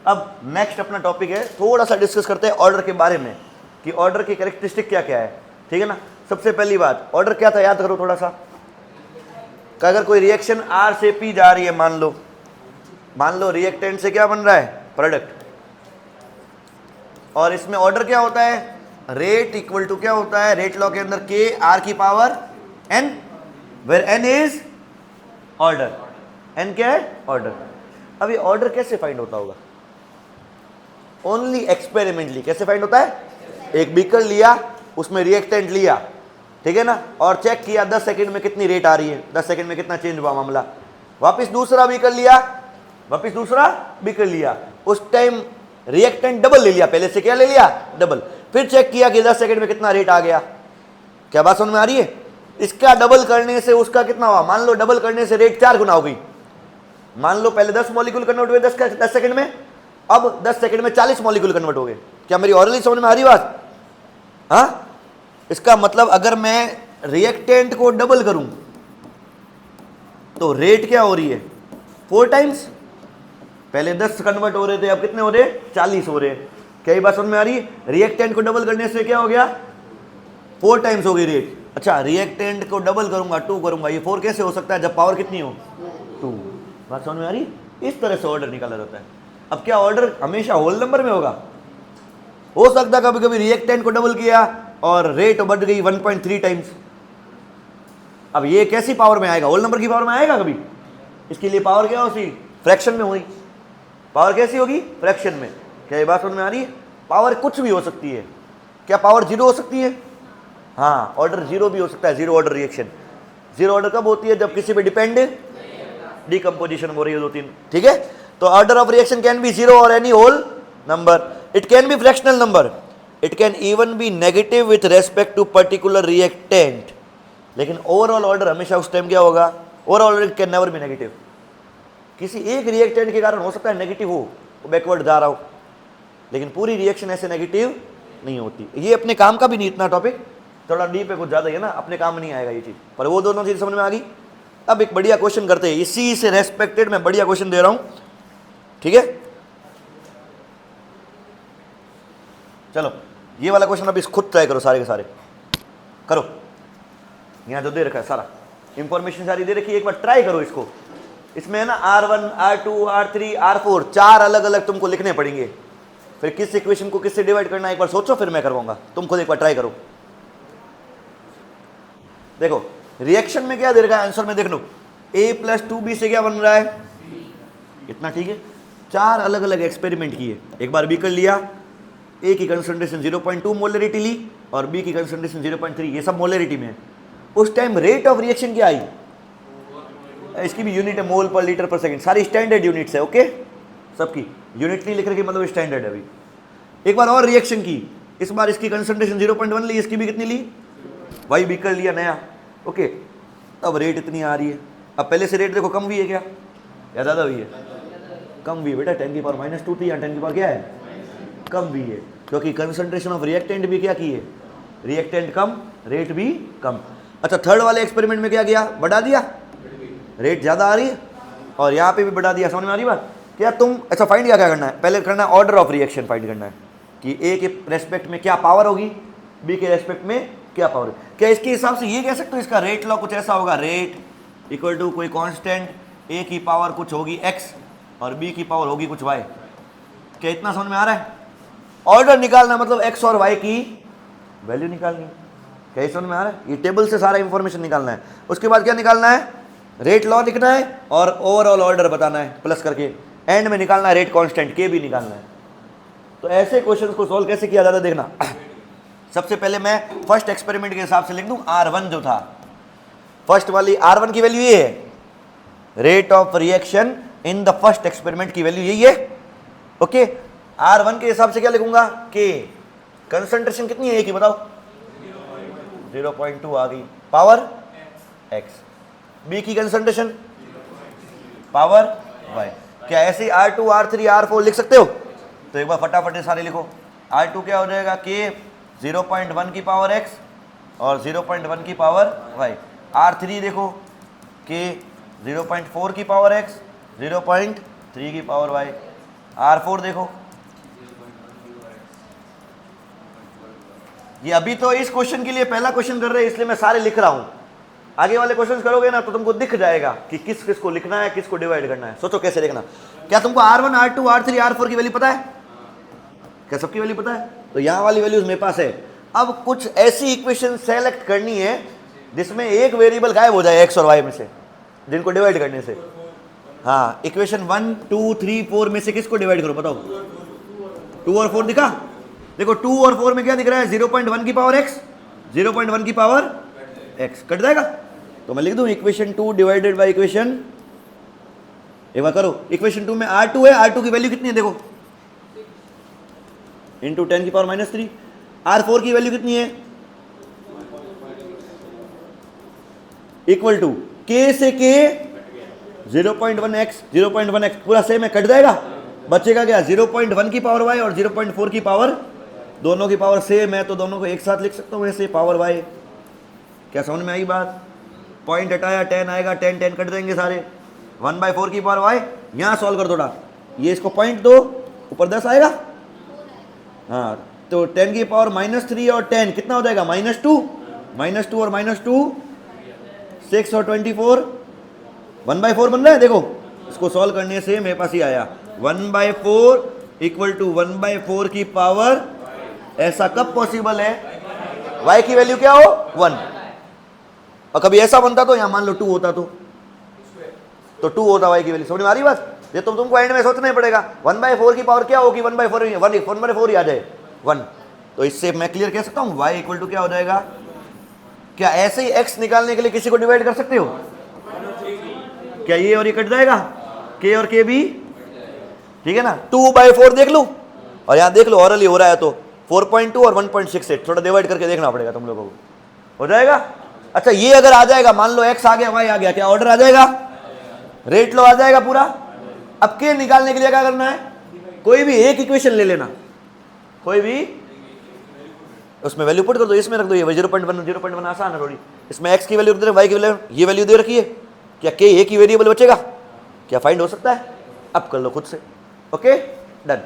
अब नेक्स्ट अपना टॉपिक है, थोड़ा सा डिस्कस करते हैं ऑर्डर के बारे में कि ऑर्डर की कैरेक्टरिस्टिक क्या क्या है, ठीक है ना। सबसे पहली बात, ऑर्डर क्या था याद करो थोड़ा सा। कि अगर कोई रिएक्शन आर से पी जा रही है, मान लो रिएक्टेंट से क्या बन रहा है, प्रोडक्ट, और इसमें ऑर्डर क्या होता है, रेट इक्वल टू क्या होता है, रेट लॉ के अंदर के आर की power n, where n is order, n क्या है, ऑर्डर। अब ये ऑर्डर कैसे फाइंड होता होगा, ओनली एक्सपेरिमेंटली। कैसे फाइंड होता है, एक बीकर लिया, उसमें रिएक्टेंट लिया, ठीक है ना, और चेक किया 10 सेकंड में कितनी रेट आ रही है, 10 सेकंड में कितना चेंज हुआ मामला। वापस दूसरा बीकर लिया, उस टाइम रिएक्टेंट डबल ले लिया, पहले से क्या ले लिया, डबल, फिर चेक किया कि 10 सेकंड में कितना रेट आ गया। क्या बात समझ में आ रही है। इसका डबल करने से उसका कितना हुआ, मान लो डबल करने से रेट 4 गुना हो गई। मान लो पहले 10 मॉलिक्यूल कन्वर्ट हुए 10 सेकंड में, अब 10 सेकंड में 40 मॉलिक्यूल कन्वर्ट हो गए। क्या मेरी ऑरली समझ में आ रही बात। हाँ, इसका मतलब अगर मैं रिएक्टेंट को डबल करूं तो रेट क्या हो रही है, 4 टाइम्स। पहले 10 कन्वर्ट हो रहे थे, अब कितने हो रहे, 40 हो रहे। क्या ये बात समझ में आ रही है। रिएक्टेंट को डबल करने से क्या हो गया, 4 टाइम्स हो गई रेट। अच्छा, रिएक्टेंट को डबल करूंगा, 2 करूंगा, ये 4 कैसे हो सकता है जब पावर कितनी हो, 2। बात समझ में आ रही। इस तरह से ऑर्डर निकाला जाता है। अब क्या ऑर्डर हमेशा होल नंबर में होगा, हो सकता है कभी कभी रिएक्टेंट को डबल किया और रेट बढ़ गई 1.3 टाइम्स। अब ये कैसी पावर में आएगा, होल नंबर की पावर में आएगा कभी। इसके लिए पावर क्या होगी, फ्रैक्शन में हुई। पावर कैसी होगी, फ्रैक्शन में। क्या ये बात समझ में आ रही है। पावर कुछ भी हो सकती है। क्या पावर 0 हो सकती है, हाँ, ऑर्डर 0 भी हो सकता है। 0 ऑर्डर रिएक्शन, 0 ऑर्डर कब होती है, जब किसी पे डिपेंड डिकम्पोजिशन हो रही है 2-3, ठीक है। तो order of reaction can be 0 और any whole number, it can be fractional number, it can even be negative with respect to particular reactant. लेकिन ओवरऑल ऑर्डर हमेशा उस टाइम क्या होगा, overall order can never be negative. किसी एक reactant के कारण हो सकता है नेगेटिव हो, बैकवर्ड जा रहा हो, लेकिन पूरी रिएक्शन ऐसे नेगेटिव नहीं होती। ये अपने काम का भी नहीं इतना टॉपिक, थोड़ा डीप है, कुछ ज़्यादा है ना, अपने काम नहीं आएगा ये चीज़, पर वो दोनों चीज़ समझ में आ गई। अब एक बढ़िया क्वेश्चन करते हैं, इसी से रेस्पेक्टेड मैं बढ़िया क्वेश्चन दे रहा हूँ, ठीक है। चलो ये वाला क्वेश्चन अभी खुद ट्राई करो, सारे के सारे करो। यहाँ जो दे रखा है सारा इंफॉर्मेशन सारी दे रखी है, एक बार ट्राई करो इसको। इसमें है ना R1, R2, R3, R4 4 अलग अलग तुमको लिखने पड़ेंगे। फिर किस इक्वेशन को किससे डिवाइड करना है एक बार सोचो, फिर मैं करवाऊंगा, तुम खुद एक बार ट्राई करो। देखो रिएक्शन में क्या दे रखा है, आंसर में देख लो, A + 2B से क्या बन रहा है, इतना, ठीक है। 4 अलग अलग एक्सपेरिमेंट किए। एक बार B कर लिया, A की कंसंट्रेशन 0.2 मोलरिटी ली और B की कंसंट्रेशन 0.3, ये सब मोलरिटी में है। उस टाइम रेट ऑफ रिएक्शन क्या आई, इसकी भी यूनिट है मोल पर लीटर पर सेकंड, सारी स्टैंडर्ड यूनिट्स है, ओके। सबकी यूनिट नहीं लिख रही, मतलब स्टैंडर्ड है। अभी एक बार और रिएक्शन की, इस बार इसकी कंसंट्रेशन 0.1 ली, इसकी भी कितनी ली, वही भी कर लिया नया, ओके। अब रेट इतनी आ रही है। अब पहले से रेट देखो कम हुई है क्या, या ज़्यादा हुई है, कम हुई है बेटा। 10⁻² थी, या 10 क्या है, कम हुई है, क्योंकि कंसंट्रेशन ऑफ रिएक्टेंट भी क्या की है, रिएक्टेंट कम, रेट भी कम। अच्छा, थर्ड वाले एक्सपेरिमेंट में क्या किया, बढ़ा दिया, रेट ज़्यादा आ रही है, और यहाँ पे भी बढ़ा दिया। समझ में आ रही बात। क्या तुम अच्छा फाइंड क्या करना है, पहले करना है ऑर्डर ऑफ रिएक्शन फाइंड करना है कि A के रेस्पेक्ट में क्या पावर होगी, B के रेस्पेक्ट में क्या पावर होगी। क्या इसके हिसाब से ये कह सकते हो इसका रेट लॉ कुछ ऐसा होगा, रेट इक्वल टू कोई कांस्टेंट, A की पावर कुछ होगी x और B की पावर होगी कुछ y। क्या इतना समझ में आ रहा है। ऑर्डर निकालना मतलब x और y की वैल्यू निकालनी। क्या समझ में आ रहा है। ये टेबल से सारा इंफॉर्मेशन निकालना है। उसके बाद क्या निकालना है, रेट लॉ लिखना है और ओवरऑल ऑर्डर बताना है प्लस करके, एंड में निकालना है रेट कांस्टेंट के भी निकालना है। तो ऐसे क्वेश्चंस को सॉल्व कैसे किया जाता है देखना। सबसे पहले मैं फर्स्ट एक्सपेरिमेंट के हिसाब से लिख दूं, R1 जो था, फर्स्ट वाली R1 की वैल्यू ये है, rate of reaction in the first experiment की वैल्यू यही है, ओके। R1 के हिसाब से क्या लिखूंगा, K, कंसंट्रेशन कितनी है A की बताओ, 0.2 आ गई, पावर x, B की कंसंट्रेशन पावर y। क्या ऐसे R2, R3, R4 लिख सकते हो। तो एक बार फटाफट सारे लिखो। R2 क्या हो जाएगा, K 0.1 की पावर x और 0.1 की पावर y। R3 देखो, K 0.4 की पावर x, 0.3 की पावर y। R4 देखो, ये अभी तो इस क्वेश्चन के लिए पहला क्वेश्चन कर रहे हैं इसलिए मैं सारे लिख रहा हूं, आगे वाले क्वेश्चन करोगे ना तो तुमको दिख जाएगा कि किस किस को लिखना है, किसको डिवाइड करना है। सोचो कैसे लिखना। क्या तुमको R1 R2 R3 R4 की वैल्यू पता है? क्या सबकी वैल्यू पता है? तो यहां वाली वैल्यूज मेरे पास है। अब कुछ ऐसी इक्वेशन सेलेक्ट करनी है जिसमें एक वेरिएबल गायब हो जाए x और y में से, जिनको डिवाइड करने से। हाँ, इक्वेशन 1 2 3 4 में से किसको डिवाइड करो बताओ? 2 और 4 दिखा? देखो 2 और 4 में क्या दिख रहा है? 0.1 की पावर x, 0.1 की पावर x, कट जाएगा। तो मैं लिख दूं इक्वेशन 2 डिवाइडेड बाय इक्वेशन, एक बार करो, इक्वेशन 2 में R2 है, R2 की वैल्यू कितनी है देखो, इंटू 10 की पावर -3। R4 की वैल्यू कितनी है? इक्वल टू k से k 0.1x 0.1x पूरा सेम है, कट जाएगा। बचेगा क्या? 0.1 की पावर y और 0.4 की पावर, दोनों की पावर सेम है तो दोनों को एक साथ लिख सकता हूँ वैसे, पावर y। क्या समझ में आई बात? पॉइंट हटाया 10 आएगा, 10 10 कट देंगे सारे, 1/4 की पावर y। यहाँ सॉल्व कर थोड़ा, ये इसको पॉइंट दो, ऊपर 10 आएगा। हाँ, तो 10 की पावर -3 और 10 कितना हो जाएगा? -2, -2 और -2 6 और 24 1/4 बन रहा है। देखो इसको सॉल्व करने से मेरे पास ही आया 1/4 इक्वल टू 1/4 की पावर। ऐसा कब पॉसिबल है? y की वैल्यू क्या हो? 1। और कभी ऐसा बनता तो यहाँ मान लो 2 होता तो 2 होता y की वैल्यू। समझ में आ रही बात? ये तो तुमको एंड में सोचना ही पड़ेगा 1/4 की पावर क्या होगी? 1/4 ही आ जाए 1। तो इससे मैं क्लियर कह सकता हूँ y इक्वल टू क्या हो जाएगा? क्या ऐसे ही x निकालने के लिए किसी को डिवाइड कर सकते हो? क्या ये और ये कट जाएगा? k और k भी, ठीक है ना। 2/4 देख लो और यहाँ देख लो ऑरली हो रहा है तो 4.2 और 1.68 थोड़ा डिवाइड करके देखना पड़ेगा तुम लोगों को, हो जाएगा। अच्छा ये अगर आ जाएगा, मान लो x आ गया y आ गया, क्या ऑर्डर आ जाएगा? रेट लो आ जाएगा पूरा। अब k निकालने के लिए क्या करना है? कोई भी एक इक्वेशन ले लेना, कोई भी उसमें वैल्यू पुट कर दो, इसमें रख दो, ये 0.1 आसान है थोड़ी। इसमें x की वैल्यू दे, y की वैल्यू, ये वैल्यू दे रखी है। क्या k एक ही वेरिएबल बचेगा? क्या फाइंड हो सकता है? अब कर लो खुद से। Okay done.